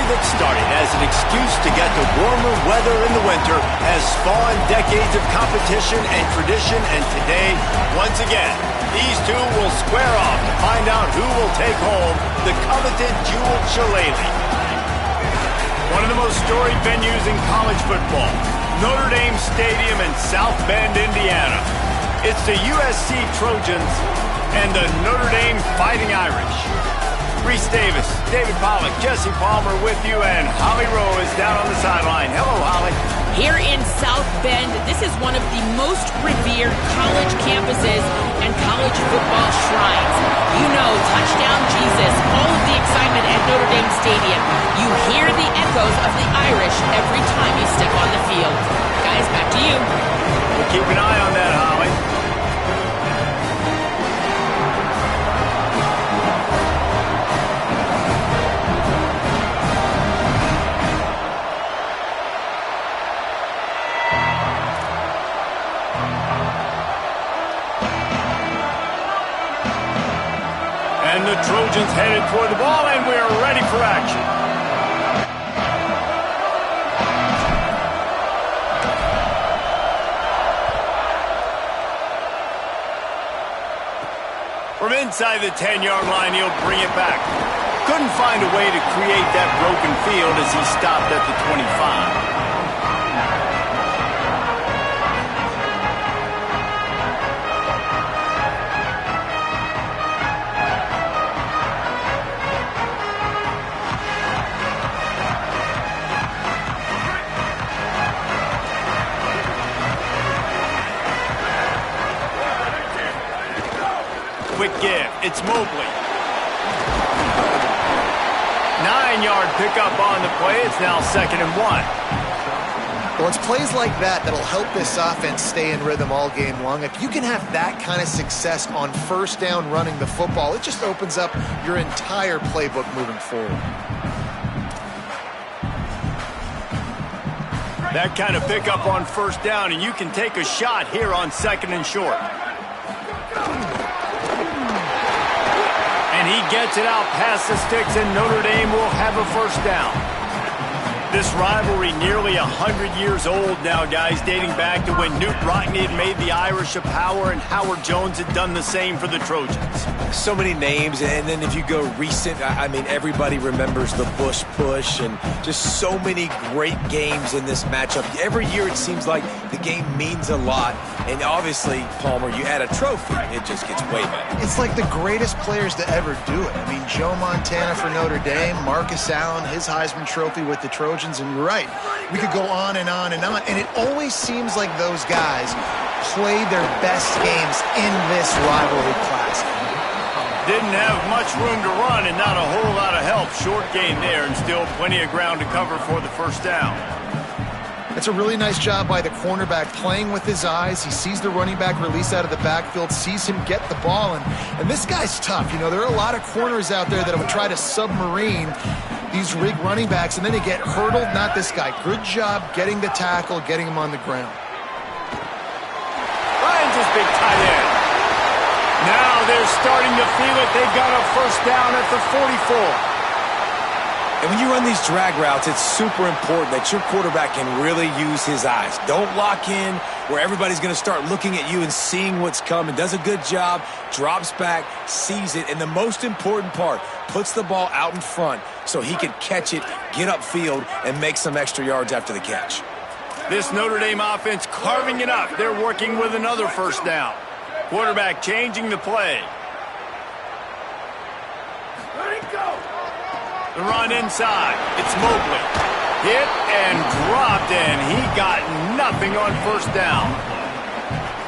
that started as an excuse to get to warmer weather in the winter has spawned decades of competition and tradition, and today, once again, these two will square off to find out who will take home the coveted Jewel Shillelagh. One of the most storied venues in college football, Notre Dame Stadium in South Bend, Indiana. It's the USC Trojans and the Notre Dame Fighting Irish. Reese Davis, David Pollack, Jesse Palmer with you, and Holly Rowe is down on the sideline. Hello, Holly. Here in South Bend, this is one of the most revered college campuses and college football shrines. You know, touchdown Jesus, all of the excitement at Notre Dame Stadium. You hear the echoes of the Irish every time you step on the field. Guys, back to you. We'll keep an eye on that, Holly. And the Trojans headed toward the ball, and we are ready for action. From inside the 10-yard line, he'll bring it back. Couldn't find a way to create that broken field as he stopped at the 25. Quick give. It's Mobley. 9-yard pickup on the play. It's now 2nd and 1. Well, it's plays like that that'll help this offense stay in rhythm all game long. If you can have that kind of success on first down running the football, it just opens up your entire playbook moving forward. That kind of pickup on first down, and you can take a shot here on 2nd and short. And he gets it out past the sticks, and Notre Dame will have a first down. This rivalry nearly 100 years old now, guys, dating back to when Knute Rockne had made the Irish a power and Howard Jones had done the same for the Trojans. So many names, and then if you go recent, I mean, everybody remembers the Bush push and just so many great games in this matchup. Every year it seems like the game means a lot, and obviously, Palmer, you add a trophy, it just gets way better. It's like the greatest players to ever do it. I mean, Joe Montana for Notre Dame, Marcus Allen, his Heisman Trophy with the Trojans, and you're right, we could go on and on and on, and it always seems like those guys play their best games in this rivalry class. Didn't have much room to run and not a whole lot of help. Short gain there and still plenty of ground to cover for the first down. That's a really nice job by the cornerback, playing with his eyes. He sees the running back release out of the backfield, sees him get the ball, and this guy's tough. You know, there are a lot of corners out there that would try to submarine these rig running backs, and then they get hurdled. Not this guy. Good job getting the tackle, getting him on the ground. Ryan's his big tight end. Now they're starting to feel it. They've got a first down at the 44. And when you run these drag routes, it's super important that your quarterback can really use his eyes. Don't lock in where everybody's going to start looking at you and seeing what's coming. Does a good job, drops back, sees it, and the most important part, puts the ball out in front so he can catch it, get upfield, and make some extra yards after the catch. This Notre Dame offense carving it up. They're working with another first down. Quarterback changing the play. The run inside. It's Mobley. Hit and dropped, and he got nothing on first down.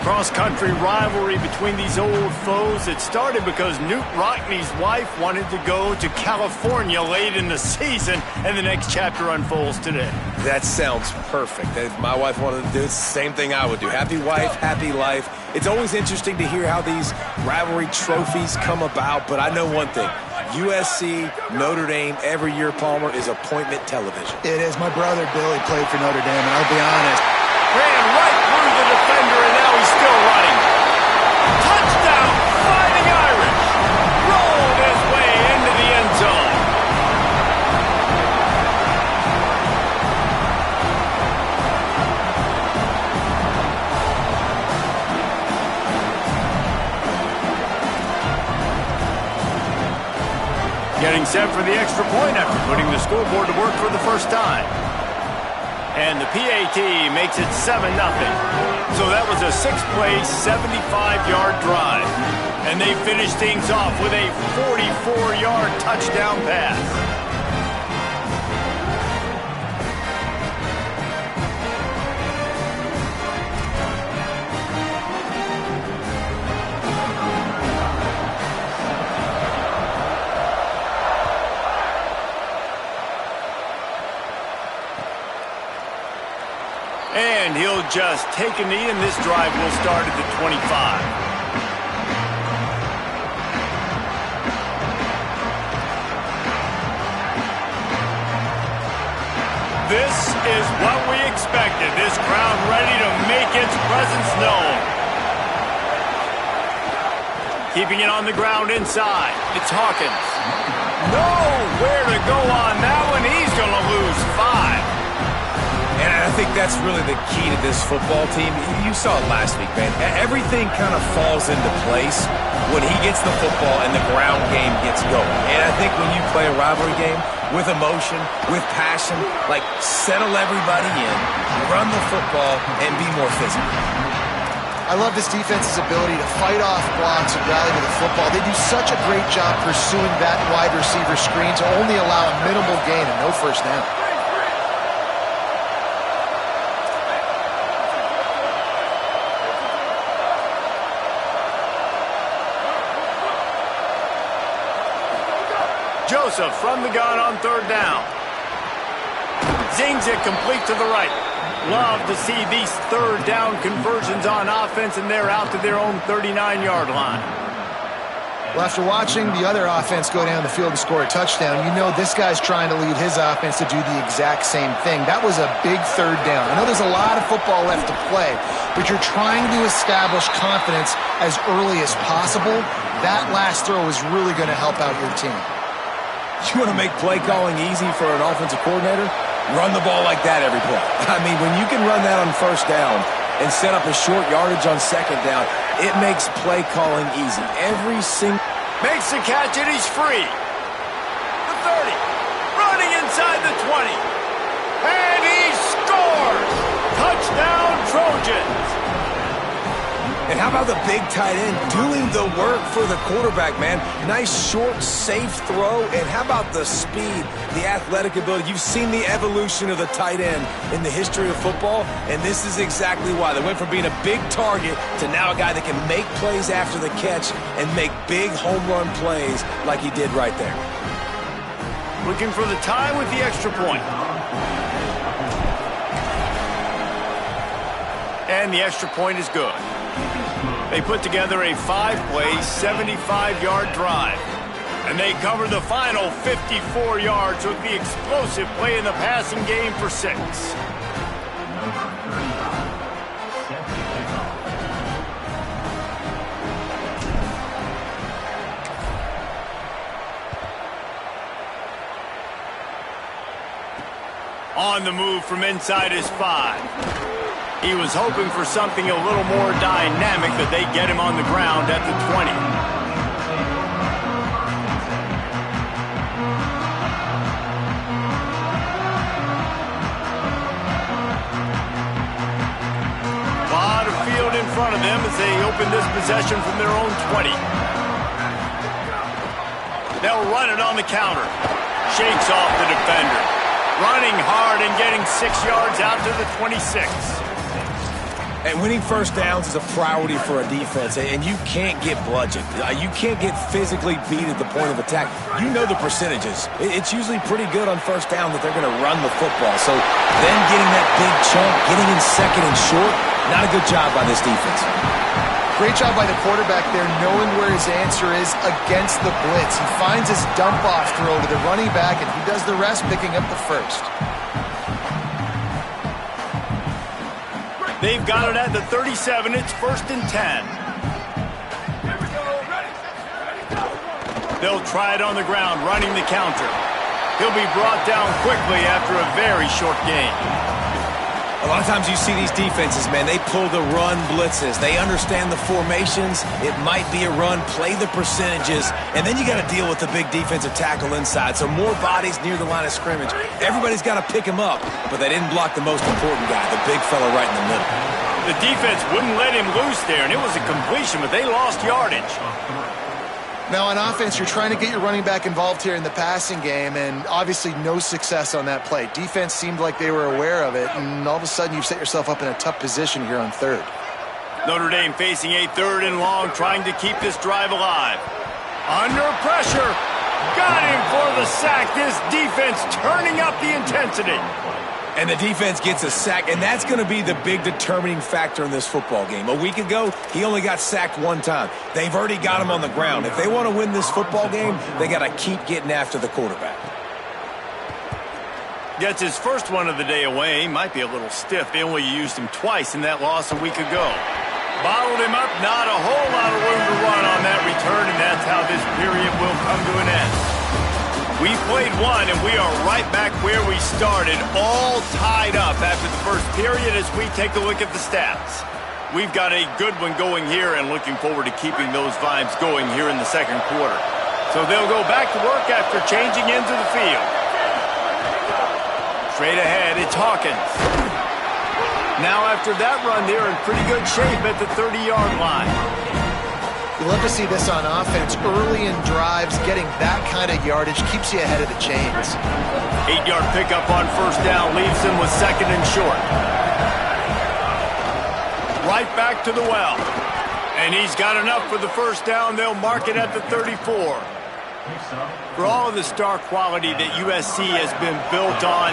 Cross-country rivalry between these old foes. It started because Knute Rockne's wife wanted to go to California late in the season, and the next chapter unfolds today. That sounds perfect. If my wife wanted to do it, it's the same thing I would do. Happy wife, happy life. It's always interesting to hear how these rivalry trophies come about, but I know one thing. USC, Notre Dame, every year, Palmer, is appointment television. It is. My brother Billy played for Notre Dame, and I'll be honest. Ran right through the defender, and now he's still running. Touchdown, Fighting Irish. Rolled his way into the end zone. Getting set for the extra point after putting the scoreboard to work for the first time. And the PAT makes it 7-0. So that was a 6-play, 75-yard drive. And they finish things off with a 44-yard touchdown pass. And he'll just take a knee, and this drive will start at the 25. This is what we expected. This crowd ready to make its presence known. Keeping it on the ground inside. It's Hawkins. Nowhere to go on that one. He's going to lose 5. And I think that's really the key to this football team. You saw it last week, man. Everything kind of falls into place when he gets the football and the ground game gets going. And I think when you play a rivalry game with emotion, with passion, like settle everybody in, run the football, and be more physical. I love this defense's ability to fight off blocks and rally to the football. They do such a great job pursuing that wide receiver screen to only allow a minimal gain and no first down. Joseph from the gun on third down. Zings it complete to the right. Love to see these third down conversions on offense, and they're out to their own 39-yard line. Well, after watching the other offense go down the field and score a touchdown, you know this guy's trying to lead his offense to do the exact same thing. That was a big third down. I know there's a lot of football left to play, but you're trying to establish confidence as early as possible. That last throw is really going to help out your team. You want to make play calling easy for an offensive coordinator? Run the ball like that every play. I mean, when you can run that on first down and set up a short yardage on second down, it makes play calling easy. Every single... Makes the catch, and he's free. The 30. Running inside the 20. And he scores! Touchdown, Trojans! And how about the big tight end doing the work for the quarterback, man? Nice, short, safe throw. And how about the speed, the athletic ability? You've seen the evolution of the tight end in the history of football, and this is exactly why. They went from being a big target to now a guy that can make plays after the catch and make big home run plays like he did right there. Looking for the tie with the extra point. And the extra point is good. They put together a 5-play, 75-yard drive. And they cover the final 54 yards with the explosive play in the passing game for 6. On the move from inside his 5. He was hoping for something a little more dynamic, but they get him on the ground at the 20. A lot of field in front of them as they open this possession from their own 20. They'll run it on the counter. Shakes off the defender. Running hard and getting 6 yards out to the 26. And winning first downs is a priority for a defense, and you can't get bludgeoned. You can't get physically beat at the point of attack. You know the percentages. It's usually pretty good on first down that they're going to run the football. So then getting that big chunk, getting in second and short, not a good job by this defense. Great job by the quarterback there, knowing where his answer is against the blitz. He finds his dump-off throw to the running back, and he does the rest, picking up the first. They've got it at the 37. It's 1st and 10. They'll try it on the ground, running the counter. He'll be brought down quickly after a very short game. A A lot of times you see these defenses, man, they pull the run blitzes. They understand the formations. It might be a run, play the percentages, and then you got to deal with the big defensive tackle inside. So more bodies near the line of scrimmage. Everybody's got to pick him up, but they didn't block the most important guy, the big fella right in the middle. The defense wouldn't let him loose there, and it was a completion, but they lost yardage. Now, on offense, you're trying to get your running back involved here in the passing game, and obviously no success on that play. Defense seemed like they were aware of it, and all of a sudden you've set yourself up in a tough position here on third. Notre Dame facing a 3rd and long, trying to keep this drive alive. Under pressure. Got him for the sack. This defense turning up the intensity. And the defense gets a sack, and that's going to be the big determining factor in this football game. A week ago, he only got sacked 1 time. They've already got him on the ground. If they want to win this football game, they got to keep getting after the quarterback. Gets his first one of the day away. Might be a little stiff. They only used him twice in that loss a week ago. Bottled him up. Not a whole lot of room to run on that return, and that's how this period will come to an end. We played one, and we are right back where we started, all tied up after the first period as we take a look at the stats. We've got a good one going here and looking forward to keeping those vibes going here in the second quarter. So they'll go back to work after changing into the field. Straight ahead, it's Hawkins. Now after that run, they're in pretty good shape at the 30-yard line. You love to see this on offense. Early in drives, getting that kind of yardage keeps you ahead of the chains. 8-yard pickup on first down leaves him with 2nd and short. Right back to the well. And he's got enough for the first down. They'll mark it at the 34. For all of the star quality that USC has been built on,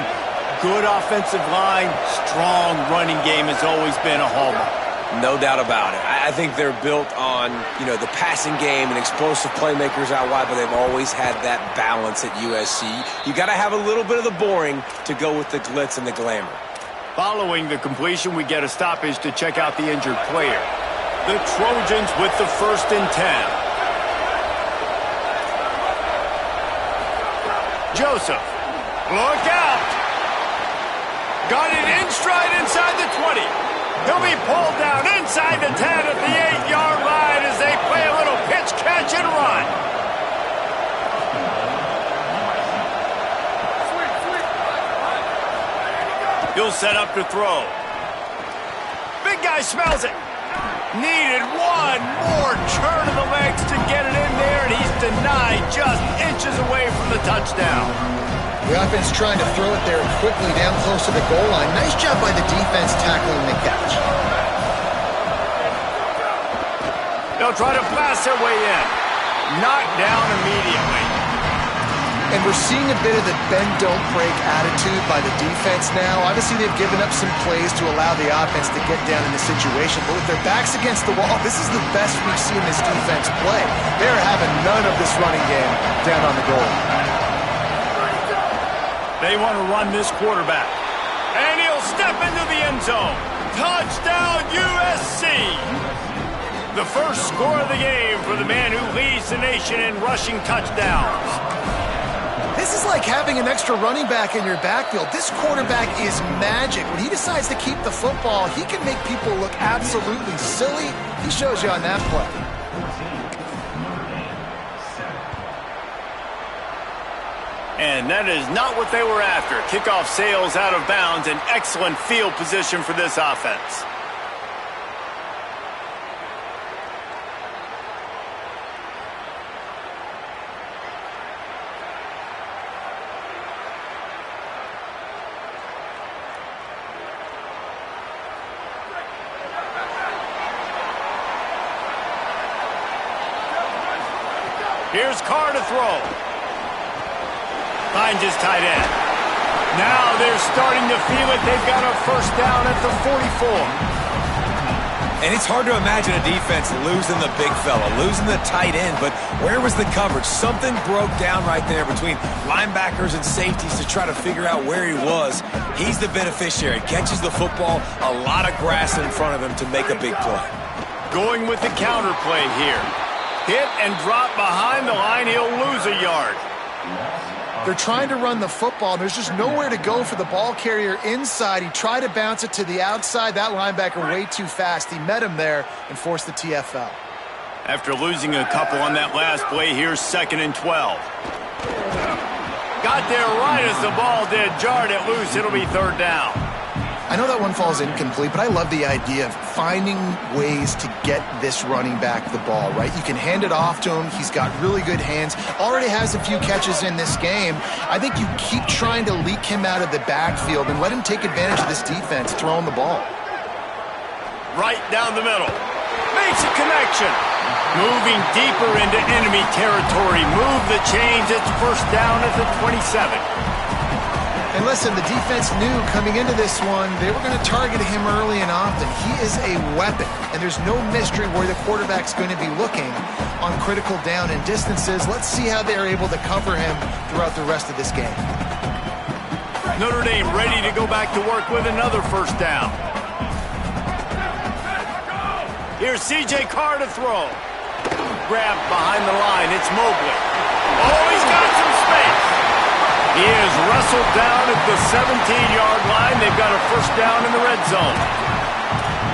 good offensive line, strong running game has always been a hallmark. No doubt about it. I think they're built on, the passing game and explosive playmakers out wide, but they've always had that balance at USC. You got to have a little bit of the boring to go with the glitz and the glamour. Following the completion, we get a stoppage to check out the injured player. The Trojans with the 1st and 10. Joseph, look out! Got it in stride inside the 20. He'll be pulled down inside the 10 at the 8-yard line as they play a little pitch, catch, and run. He'll set up to throw. Big guy smells it. Needed one more turn of the legs to get it in there, and he's denied just inches away from the touchdown. The offense trying to throw it there quickly down close to the goal line. Nice job by the defense tackling the catch. They'll try to blast their way in. Knocked down immediately. And we're seeing a bit of the bend-don't-break attitude by the defense now. Obviously, they've given up some plays to allow the offense to get down in the situation. But with their backs against the wall, this is the best we've seen this defense play. They're having none of this running game down on the goal line. They want to run this quarterback. And he'll step into the end zone. Touchdown, USC! The first score of the game for the man who leads the nation in rushing touchdowns. This is like having an extra running back in your backfield. This quarterback is magic. When he decides to keep the football, he can make people look absolutely silly. He shows you on that play. And that is not what they were after. Kickoff sails out of bounds. An excellent field position for this offense. Here's Carr to throw. Finds his tight end. Now they're starting to feel it. They've got a first down at the 44. And it's hard to imagine a defense losing the big fella, losing the tight end, but where was the coverage? Something broke down right there between linebackers and safeties to try to figure out where he was. He's the beneficiary. Catches the football, a lot of grass in front of him to make a big play. Going with the counter play here. Hit and drop behind the line. He'll lose a yard. They're trying to run the football. There's just nowhere to go for the ball carrier inside. He tried to bounce it to the outside. That linebacker way too fast. He met him there and forced the TFL. After losing a couple on that last play, here's 2nd and 12. Got there right as the ball did. Jarred it loose. It'll be 3rd down. I know that one falls incomplete, but I love the idea of finding ways to get this running back the ball, right? You can hand it off to him. He's got really good hands. Already has a few catches in this game. I think you keep trying to leak him out of the backfield and let him take advantage of this defense throwing the ball. Right down the middle. Makes a connection. Moving deeper into enemy territory. Move the chains. It's 1st down at the 27. And listen, the defense knew coming into this one, they were going to target him early and often. He is a weapon, and there's no mystery where the quarterback's going to be looking on critical down and distances. Let's see how they're able to cover him throughout the rest of this game. Notre Dame ready to go back to work with another 1st down. Here's C.J. Carr to throw. Grabbed behind the line. It's Mobley. Oh, he's got some space. He is wrestled down at the 17-yard line. They've got a 1st down in the red zone.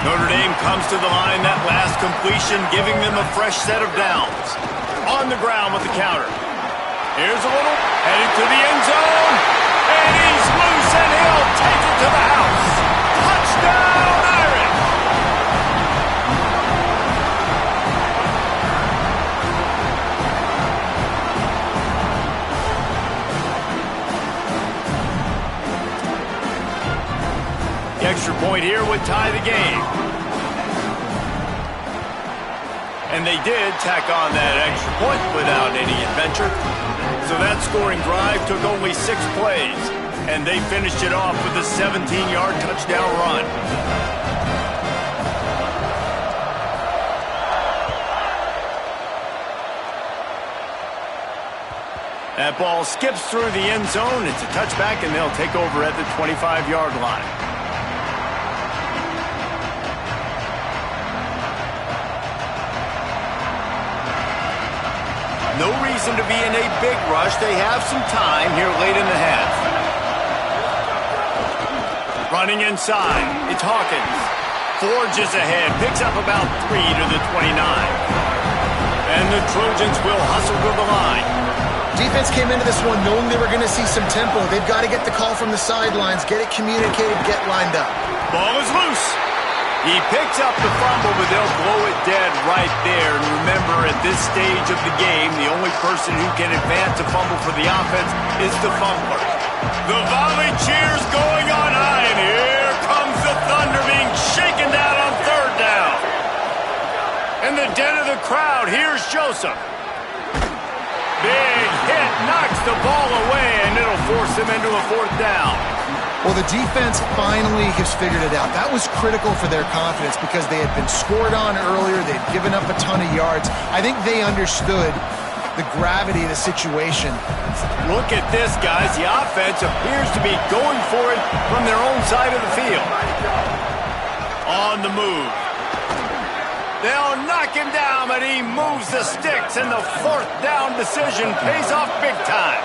Notre Dame comes to the line. That last completion giving them a fresh set of downs. On the ground with the counter. Here's a little. Headed to the end zone. And he's loose and he'll take it to the house. Touchdown, Irish! The extra point here would tie the game. And they did tack on that extra point without any adventure. So that scoring drive took only 6 plays. And they finished it off with a 17-yard touchdown run. That ball skips through the end zone. It's a touchback, and they'll take over at the 25-yard line. No reason to be in a big rush. They have some time here late in the half. Running inside. It's Hawkins. Forges ahead. Picks up about 3 to the 29. And the Trojans will hustle to the line. Defense came into this one knowing they were going to see some tempo. They've got to get the call from the sidelines, get it communicated, get lined up. Ball is loose. He picks up the fumble, but they'll blow it dead right there. And remember, at this stage of the game, the only person who can advance a fumble for the offense is the fumbler. The volley cheers going on high, and here comes the Thunder being shaken down on 3rd down. In the den of the crowd, here's Joseph. Big hit, knocks the ball away, and it'll force him into a 4th down. Well, the defense finally has figured it out. That was critical for their confidence because they had been scored on earlier. They'd given up a ton of yards. I think they understood the gravity of the situation. Look at this, guys. The offense appears to be going for it from their own side of the field. On the move. They'll knock him down, but he moves the sticks, and the 4th down decision pays off big time.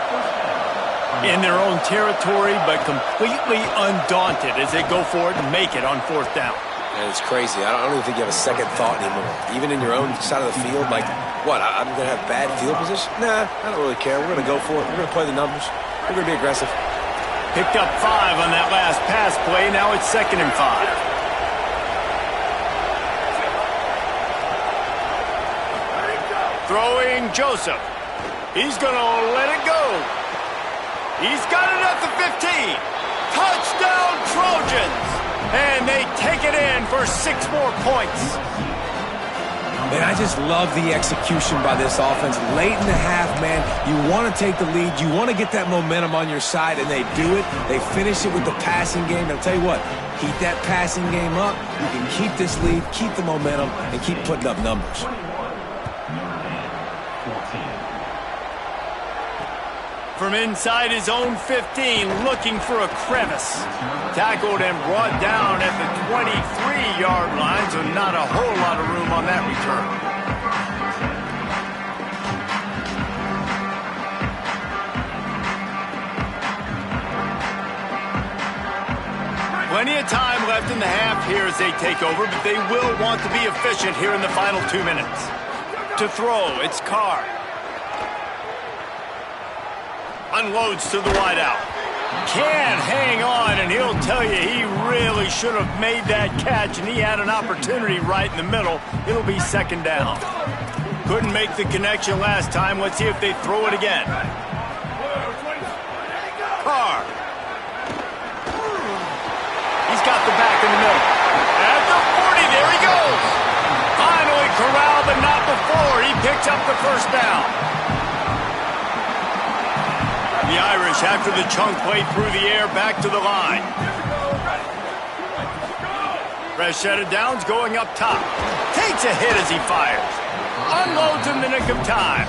In their own territory, but completely undaunted as they go for it and make it on 4th down. And it's crazy. I don't even think you have a second thought anymore. Even in your own side of the field, like, what, I'm going to have bad field position? Nah, I don't really care. We're going to go for it. We're going to play the numbers. We're going to be aggressive. Picked up 5 on that last pass play. Now it's 2nd and 5. Throwing Joseph. He's going to let it go. He's got it at the 15. Touchdown, Trojans. And they take it in for 6 more points. Man, I just love the execution by this offense. Late in the half, man, you want to take the lead. You want to get that momentum on your side, and they do it. They finish it with the passing game. I'll tell you what, keep that passing game up. You can keep this lead, keep the momentum, and keep putting up numbers. From inside his own 15, looking for a crevice. Tackled and brought down at the 23-yard line, so not a whole lot of room on that return. Plenty of time left in the half here as they take over, but they will want to be efficient here in the final 2 minutes. To throw, it's Carr. Unloads to the wideout. Can hang on, and he'll tell you he really should have made that catch, and he had an opportunity right in the middle. It'll be second down. Couldn't make the connection last time. Let's see if they throw it again. Carr. He's got the back in the middle. At the 40, there he goes. Finally corralled, but not before. He picks up the first down. The Irish, after the chunk play through the air, back to the line. Fresh set of downs going up top. Takes a hit as he fires. Unloads in the nick of time.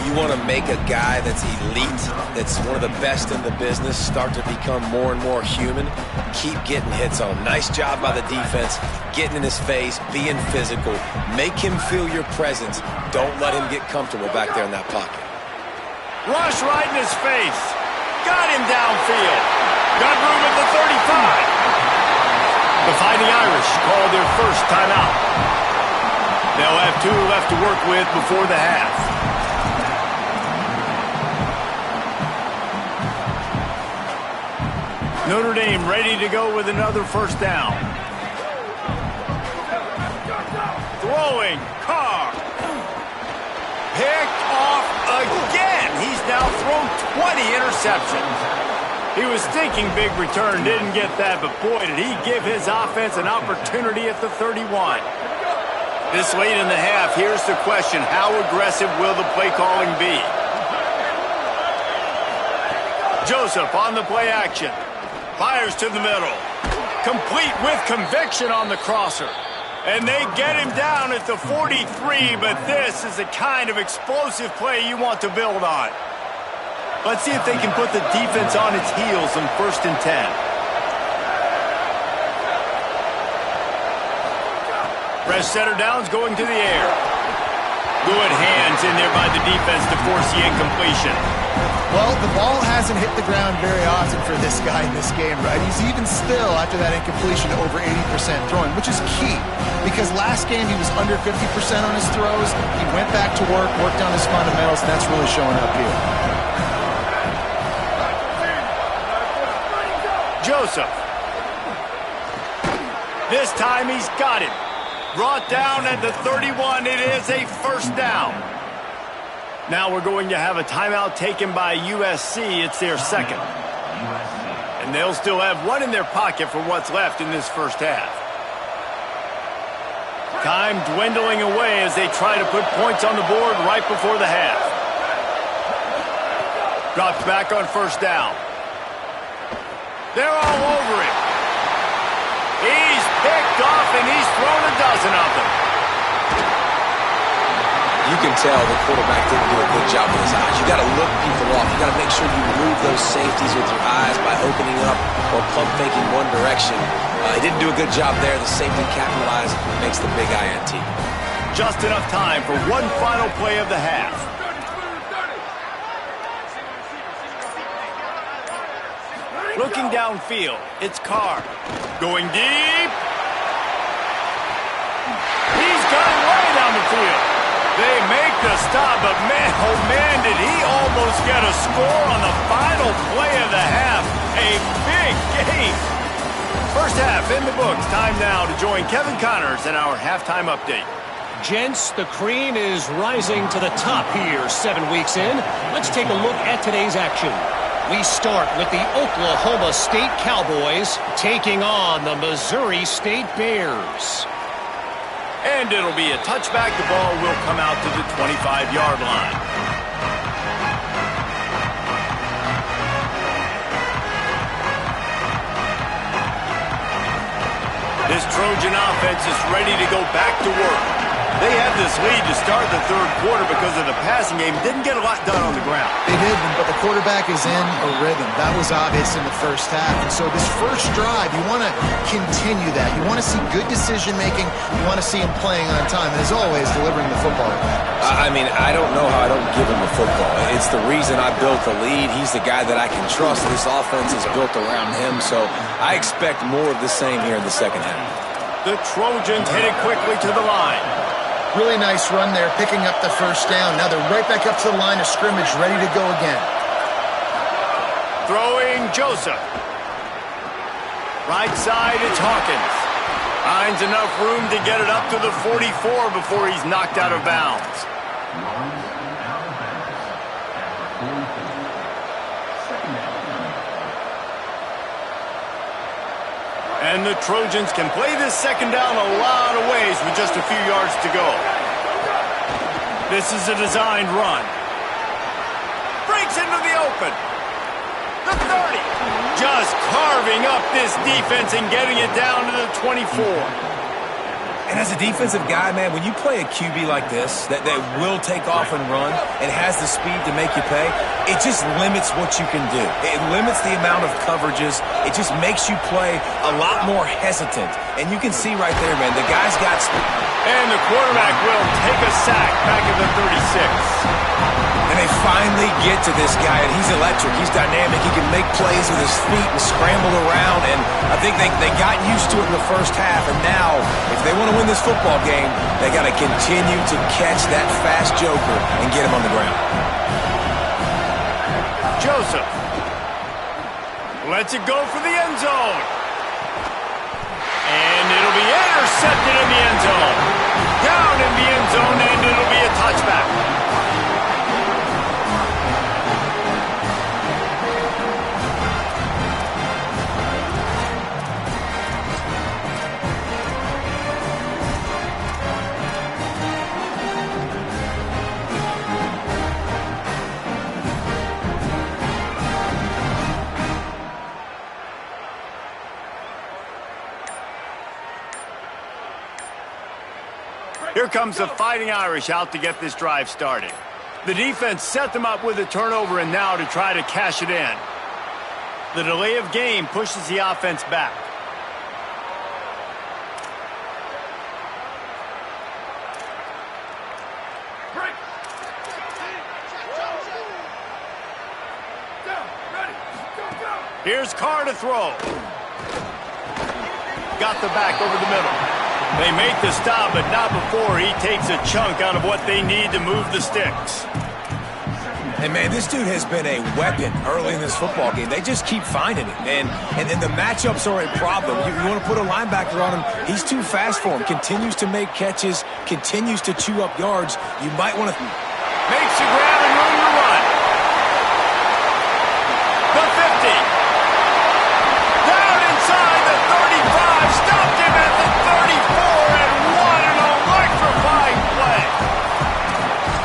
You want to make a guy that's elite, that's one of the best in the business, start to become more and more human. Keep getting hits on him. Nice job by the defense, getting in his face, being physical. Make him feel your presence. Don't let him get comfortable back there in that pocket. Rush right in his face. Got him downfield. Got room at the 35. The Fighting Irish call their first timeout. They'll have 2 left to work with before the half. Notre Dame ready to go with another first down. Throwing, Carr. Picked off again. He's now thrown 20 interceptions. He was thinking big return, didn't get that, but boy, did he give his offense an opportunity at the 31. This late in the half, here's the question. How aggressive will the play calling be? Joseph on the play action. Fires to the middle. Complete with conviction on the crosser. And they get him down at the 43, but this is the kind of explosive play you want to build on. Let's see if they can put the defense on its heels in 1st and 10. Fresh setter downs going to the air. Good hands in there by the defense to force the incompletion. Well, the ball hasn't hit the ground very often for this guy in this game, right? He's even still, after that incompletion, over 80% throwing, which is key. Because last game, he was under 50% on his throws. He went back to work, worked on his fundamentals, and that's really showing up here. Joseph. This time he's got it. Brought down at the 31. It is a first down. Now we're going to have a timeout taken by USC. It's their second. And they'll still have 1 in their pocket for what's left in this first half. Time dwindling away as they try to put points on the board right before the half. Drops back on first down. They're all over him. He's picked off and he's thrown a dozen of them. You can tell the quarterback didn't do a good job with his eyes. You got to look people off. You got to make sure you move those safeties with your eyes by opening up or pump faking one direction. He didn't do a good job there. The safety capitalized, makes the big INT. Just enough time for one final play of the half. Looking downfield, it's Carr. Going deep. He's got it way down the field. They make the stop, but man, oh man, did he almost get a score on the final play of the half. A big game. First half in the books. Time now to join Kevin Connors in our halftime update. Gents, the cream is rising to the top here 7 weeks in. Let's take a look at today's action. We start with the Oklahoma State Cowboys taking on the Missouri State Bears. And it'll be a touchback. The ball will come out to the 25-yard line. This Trojan offense is ready to go back to work. They had this lead to start the third quarter because of the passing game. Didn't get a lot done on the ground. They didn't, but the quarterback is in a rhythm. That was obvious in the first half. And so this first drive, you want to continue that. You want to see good decision-making. You want to see him playing on time. And as always, delivering the football. I mean, I don't know how I don't give him the football. It's the reason I built the lead. He's the guy that I can trust. This offense is built around him. So I expect more of the same here in the second half. The Trojans headed quickly to the line. Really nice run there, picking up the first down. Now they're right back up to the line of scrimmage, ready to go again. Throwing Joseph. Right side, it's Hawkins. Finds enough room to get it up to the 44 before he's knocked out of bounds. And the Trojans can play this second down a lot of ways with just a few yards to go. This is a designed run. Breaks into the open. The 30. Just carving up this defense and getting it down to the 24. And as a defensive guy, man, when you play a QB like this that will take off and run and has the speed to make you pay, it just limits what you can do. It limits the amount of coverages. It just makes you play a lot more hesitant. And you can see right there, man, the guy's got speed. And the quarterback will take a sack back at the 36. And they finally get to this guy, and he's electric. He's dynamic. He can make plays with his feet and scramble around. And I think they got used to it in the first half. And now, if they want to win this football game, they got to continue to catch that fast joker and get him on the ground. Joseph lets it go for the end zone. And it'll be intercepted in the end zone. Down in the end zone, and it'll be a touchback. Here comes the Fighting Irish out to get this drive started. The defense set them up with a turnover and now to try to cash it in. The delay of game pushes the offense back. Here's Carr to throw. Got the back over the middle. They make the stop, but not before he takes a chunk out of what they need to move the sticks. And, man, this dude has been a weapon early in this football game. They just keep finding it. And the matchups are a problem. You want to put a linebacker on him, he's too fast for him. Continues to make catches, continues to chew up yards. You might want to... Makes a grab and room to run. The 50. Down inside the 35. Stopped him at the 34. And what an electrifying play.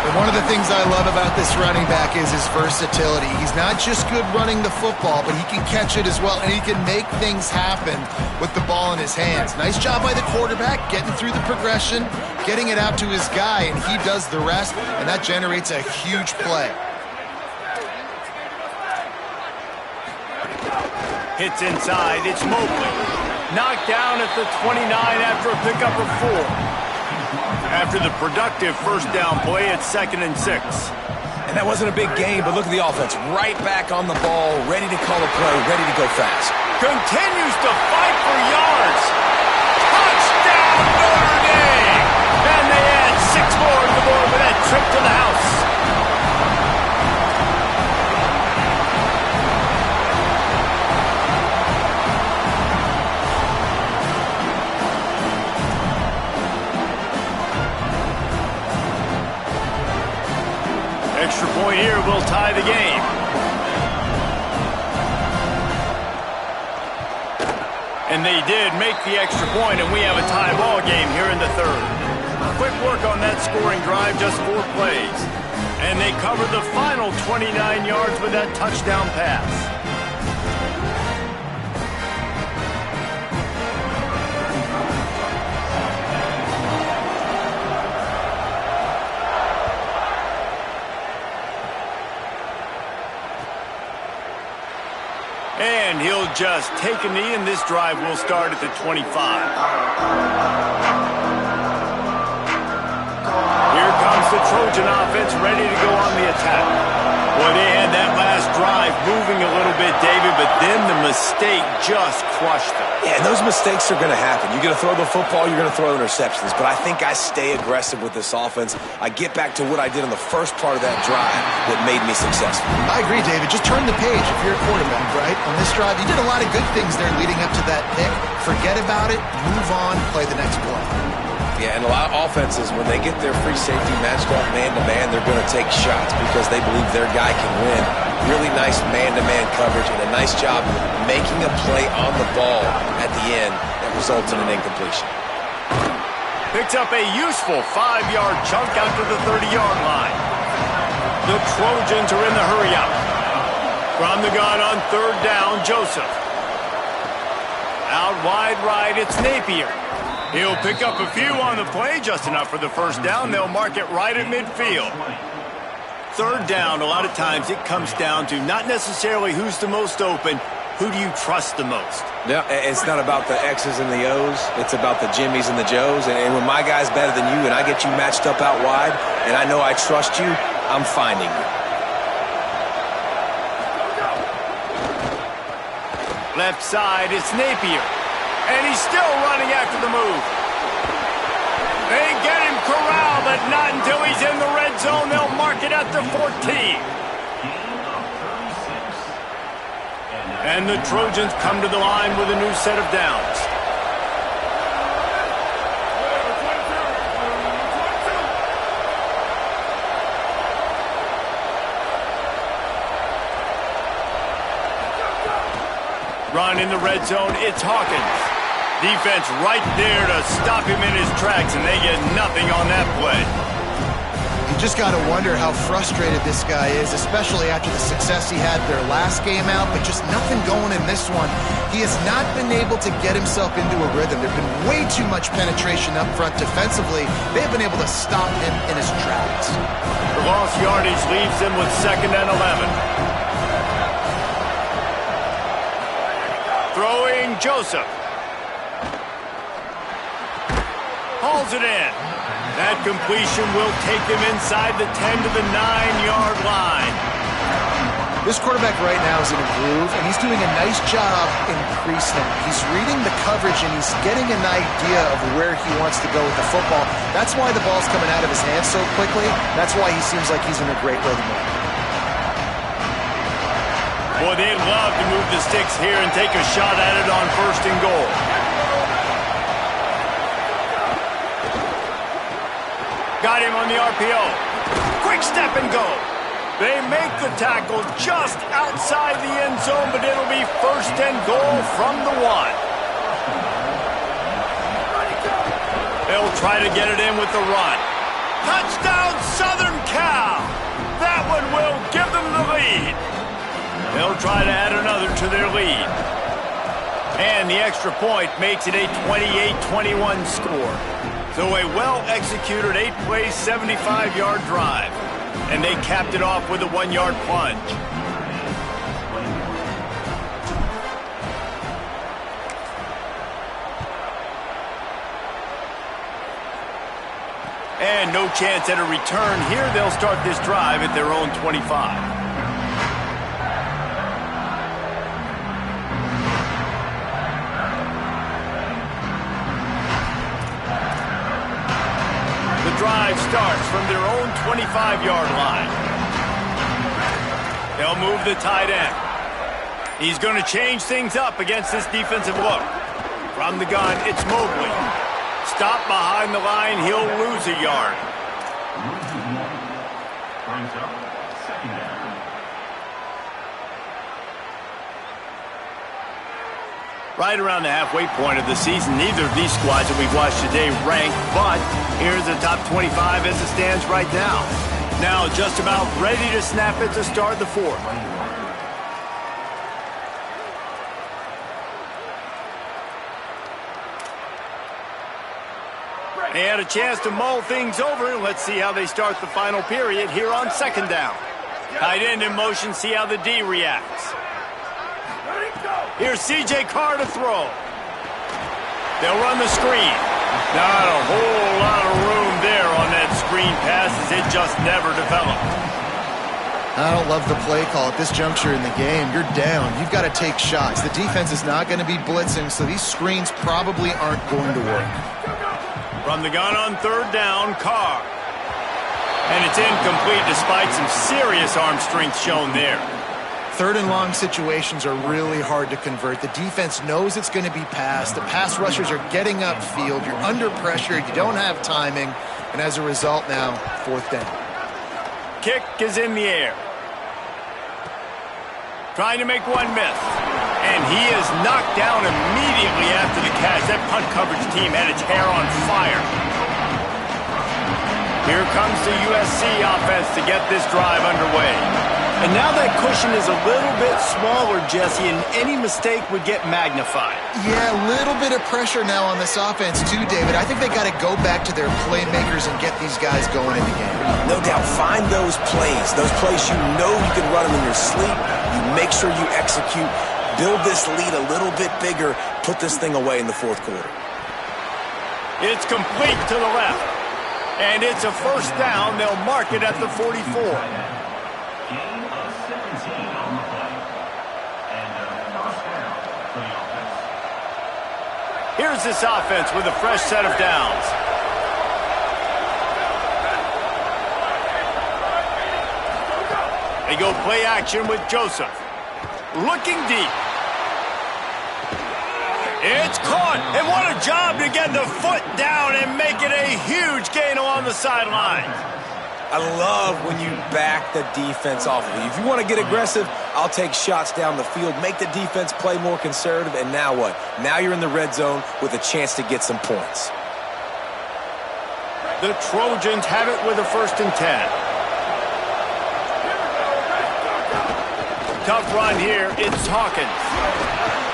And one of the things I love about this running back is his versatility. He's not just good running the football, but he can catch it as well, and he can make things happen with the ball in his hands. Nice job by the quarterback, getting through the progression, getting it out to his guy, and he does the rest, and that generates a huge play. Hits inside, it's Mobley. Knocked down at the 29 after a pickup of 4. After the productive first down play, it's 2nd and 6. And that wasn't a big game, but look at the offense. Right back on the ball, ready to call a play, ready to go fast. Continues to fight for yards. Touchdown, Notre Dame! And they add 6 more to the board with that trip to the house. Extra point here will tie the game. And they did make the extra point, and we have a tie ball game here in the third. Quick work on that scoring drive, just 4 plays. And they covered the final 29 yards with that touchdown pass. And he'll just take a knee, and this drive will start at the 25. Here comes the Trojan offense ready to go on the attack. Boy, they had that last drive moving a little bit, David, but then the mistake just crushed them. Yeah, and those mistakes are going to happen. You're going to throw the football, you're going to throw interceptions. But I think I stay aggressive with this offense. I get back to what I did in the first part of that drive that made me successful. I agree, David. Just turn the page if you're a quarterback, right? On this drive, you did a lot of good things there leading up to that pick. Forget about it, move on, play the next play. Yeah, and a lot of offenses, when they get their free safety matched up man-to-man, they're going to take shots because they believe their guy can win. Really nice man-to-man coverage and a nice job making a play on the ball at the end that results in an incompletion. Picks up a useful 5-yard chunk out to the 30-yard line. The Trojans are in the hurry-up. From the gun on third down, Joseph. Out wide right, it's Napier. He'll pick up a few on the play, just enough for the first down. They'll mark it right at midfield. Third down, a lot of times it comes down to not necessarily who's the most open, who do you trust the most? No, it's not about the X's and the O's. It's about the Jimmies and the Joes. And when my guy's better than you and I get you matched up out wide and I know I trust you, I'm finding you. Left side, it's Napier. And he's still running after the move. They get him corralled, but not until he's in the red zone. They'll mark it at the 14. And the Trojans come to the line with a new set of downs. Run in the red zone, it's Hawkins. Defense right there to stop him in his tracks, and they get nothing on that play. You just got to wonder how frustrated this guy is, especially after the success he had their last game out, but just nothing going in this one. He has not been able to get himself into a rhythm. There's been way too much penetration up front defensively. They've been able to stop him in his tracks. The lost yardage leaves them with 2nd and 11. Throwing Joseph. Hauls it in. That completion will take him inside the 10 to the 9-yard line. This quarterback right now is in a groove, and he's doing a nice job in pre-snap. He's reading the coverage, and he's getting an idea of where he wants to go with the football. That's why the ball's coming out of his hands so quickly. That's why he seems like he's in a great rhythm. Boy, they'd love to move the sticks here and take a shot at it on 1st and goal. Got him on the RPO. Quick step and go. They make the tackle just outside the end zone, but it'll be 1st and goal from the 1. They'll try to get it in with the run. Touchdown, Southern Cal. That one will give them the lead. They'll try to add another to their lead. And the extra point makes it a 28-21 score. So a well-executed 8-play, 75-yard drive. And they capped it off with a 1-yard plunge. And no chance at a return here. They'll start this drive at their own 25. Drive starts from their own 25-yard line. They'll move the tight end. He's going to change things up against this defensive look. From the gun, it's Mobley. Stop behind the line, he'll lose a yard. Right around the halfway point of the season, neither of these squads that we've watched today rank, but here's the top 25 as it stands right now. Now just about ready to snap it to start the 4th. They had a chance to mull things over. Let's see how they start the final period here on 2nd down. Tight end in motion, see how the D reacts. Ready, go! Here's C.J. Carr to throw. They'll run the screen. Not a whole lot of room there on that screen pass as it just never developed. I don't love the play call at this juncture in the game. You're down. You've got to take shots. The defense is not going to be blitzing, so these screens probably aren't going to work. From the gun on third down, Carr. And it's incomplete despite some serious arm strength shown there. Third and long situations are really hard to convert. The defense knows it's going to be passed. The pass rushers are getting upfield. You're under pressure. You don't have timing. And as a result now, fourth down. Kick is in the air. Trying to make one miss. And he is knocked down immediately after the catch. That punt coverage team had its hair on fire. Here comes the USC offense to get this drive underway. And now that cushion is a little bit smaller, Jesse, and any mistake would get magnified. Yeah, a little bit of pressure now on this offense too, David. I think they got to go back to their playmakers and get these guys going in the game. No doubt. Find those plays you know you can run them in your sleep. You make sure you execute. Build this lead a little bit bigger. Put this thing away in the fourth quarter. It's complete to the left. And it's a first down. They'll mark it at the 44. Here's this offense with a fresh set of downs. They go play action with Joseph. Looking deep. It's caught, and what a job to get the foot down and make it a huge gain along the sideline. I love when you back the defense off of you. If you want to get aggressive, I'll take shots down the field, make the defense play more conservative, and now what? Now you're in the red zone with a chance to get some points. The Trojans have it with a 1st and 10. Tough run here. It's Hawkins.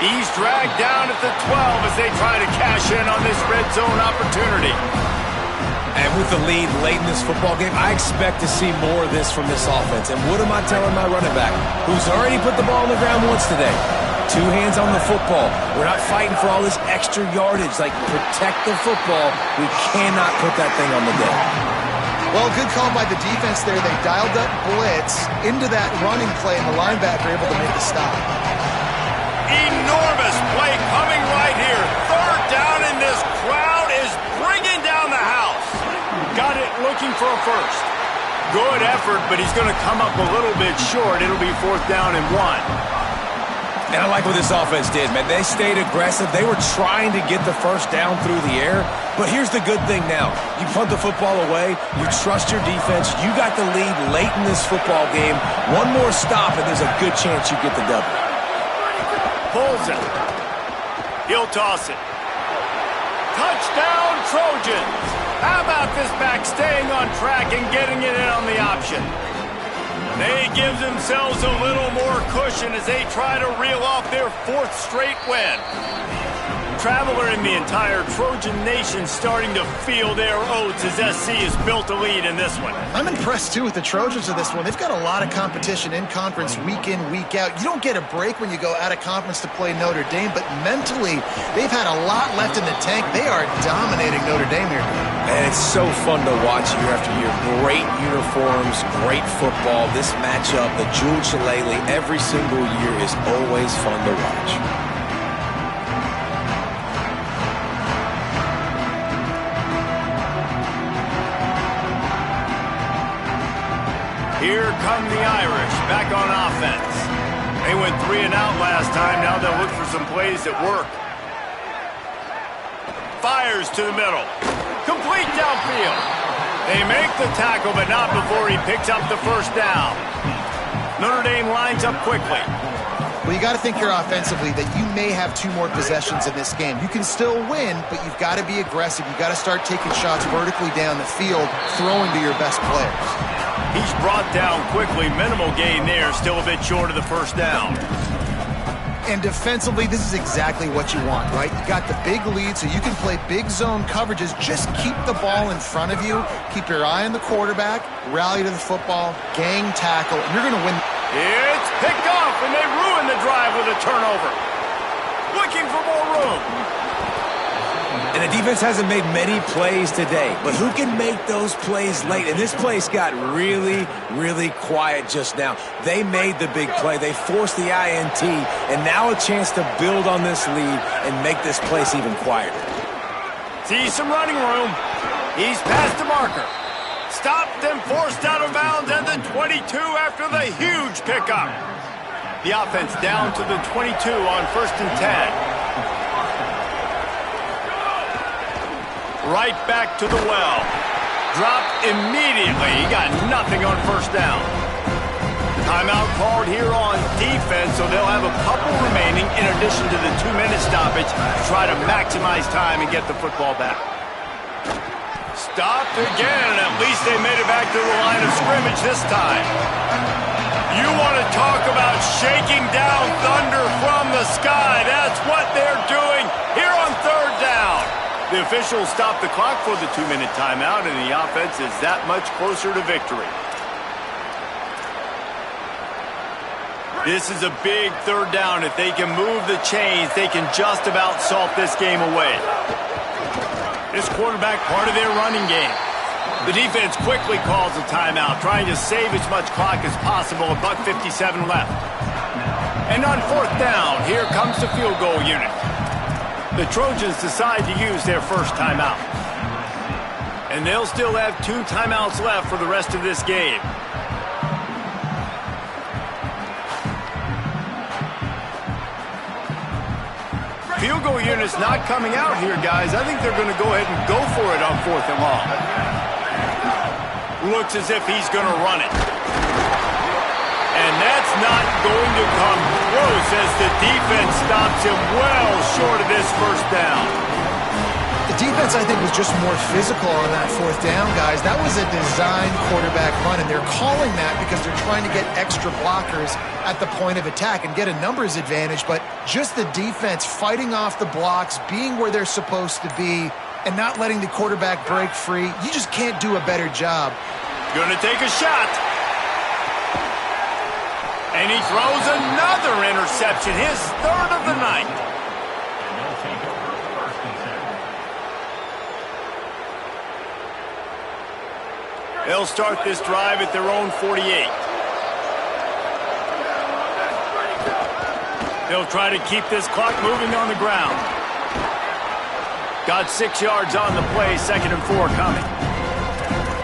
He's dragged down at the 12 as they try to cash in on this red zone opportunity. And with the lead late in this football game, I expect to see more of this from this offense. And what am I telling my running back, who's already put the ball on the ground once today? 2 hands on the football. We're not fighting for all this extra yardage. Like, protect the football. We cannot put that thing on the deck. Well, good call by the defense there. They dialed up blitz into that running play, and the linebacker able to make the stop. Enormous play coming right here. Third down, and this crowd is bringing down the house. Got it looking for a first. Good effort, but he's going to come up a little bit short. It'll be 4th down and 1. And I like what this offense did, man. They stayed aggressive. They were trying to get the first down through the air. But here's the good thing now. You punt the football away. You trust your defense. You got the lead late in this football game. One more stop, and there's a good chance you get the double. Pulls it. He'll toss it. Touchdown, Trojans. How about this back staying on track and getting it in on the option? They give themselves a little more cushion as they try to reel off their 4th straight win. Traveler and the entire Trojan nation starting to feel their oats as SC has built a lead in this one. I'm impressed, too, with the Trojans of this one. They've got a lot of competition in conference week in, week out. You don't get a break when you go out of conference to play Notre Dame, but mentally, they've had a lot left in the tank. They are dominating Notre Dame here. And it's so fun to watch year after year. Great uniforms, great football. This matchup, the Jewel Shillelagh, every single year is always fun to watch. Here come the Irish, back on offense. They went 3 and out last time. Now they'll look for some plays that work. Fires to the middle. Complete downfield. They make the tackle, but not before he picks up the first down. Notre Dame lines up quickly. Well, you got to think here offensively that you may have 2 more possessions in this game. You can still win, but you've got to be aggressive. You've got to start taking shots vertically down the field, throwing to your best players. He's brought down quickly. Minimal gain there. Still a bit short of the first down. And defensively, this is exactly what you want, right? You got the big lead, so you can play big zone coverages. Just keep the ball in front of you. Keep your eye on the quarterback. Rally to the football. Gang tackle. And you're going to win. It's picked off, and they ruin the drive with a turnover. looking for more room. And the defense hasn't made many plays today, but who can make those plays late? And this place got really, really quiet just now. They made the big play. They forced the INT, and now a chance to build on this lead and make this place even quieter. Sees some running room. He's past the marker. Stopped and forced out of bounds at the 22 after the huge pickup. The offense down to the 22 on 1st and 10. Right back to the well. Dropped immediately. He got nothing on 1st down. Timeout called here on defense, so they'll have a couple remaining in addition to the 2-minute stoppage to try to maximize time and get the football back. Stopped again. At least they made it back to the line of scrimmage this time. You want to talk about shaking down thunder from the sky. That's what they're doing here on 3rd down. The officials stopped the clock for the 2-minute timeout, and the offense is that much closer to victory. This is a big 3rd down. If they can move the chains, they can just about salt this game away. This quarterback part of their running game. The defense quickly calls a timeout, trying to save as much clock as possible. $1:57 left. And on 4th down, here comes the field goal unit. The Trojans decide to use their first timeout. And they'll still have 2 timeouts left for the rest of this game. Field goal unit's not coming out here, guys. I think they're going to go ahead and go for it on 4th and long. Looks as if he's going to run it. And that's not going to come close as the defense stops him well short of this 1st down. The defense, I think, was just more physical on that 4th down, guys. That was a designed quarterback run, and they're calling that because they're trying to get extra blockers at the point of attack and get a numbers advantage, but just the defense fighting off the blocks, being where they're supposed to be, and not letting the quarterback break free. You just can't do a better job. Gonna take a shot. And he throws another interception, his 3rd of the night. They'll start this drive at their own 48. They'll try to keep this clock moving on the ground. Got 6 yards on the play, 2nd and 4 coming.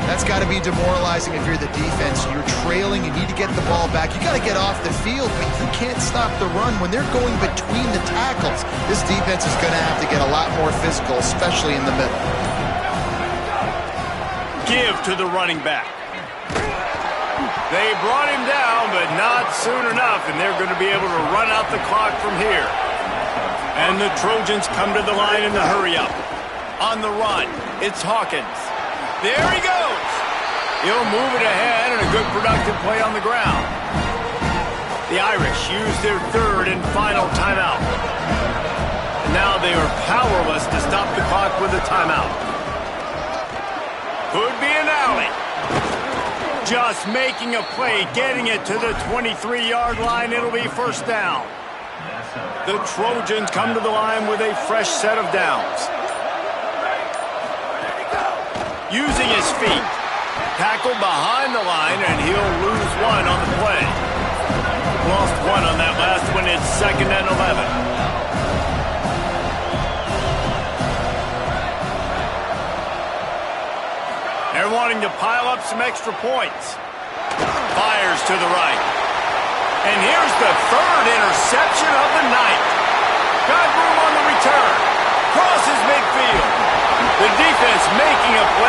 That's got to be demoralizing if you're the defense. You're trailing, you need to get the ball back. You got to get off the field, but you can't stop the run. When they're going between the tackles, this defense is going to have to get a lot more physical, especially in the middle. Give to the running back. They brought him down, but not soon enough, and they're going to be able to run out the clock from here. And the Trojans come to the line in the hurry-up. On the run, it's Hawkins. There he goes. He'll move it ahead, and a good productive play on the ground. The Irish use their 3rd and final timeout. And now they are powerless to stop the clock with a timeout. Could be an alley. Just making a play, getting it to the 23-yard line. It'll be 1st down. The Trojans come to the line with a fresh set of downs. Using his feet. Tackled behind the line, and he'll lose 1 on the play. Lost 1 on that last one. It's 2nd and 11. They're wanting to pile up some extra points. Fires to the right. And here's the 3rd interception of the night. Got room on the return. Crosses midfield. The defense making a play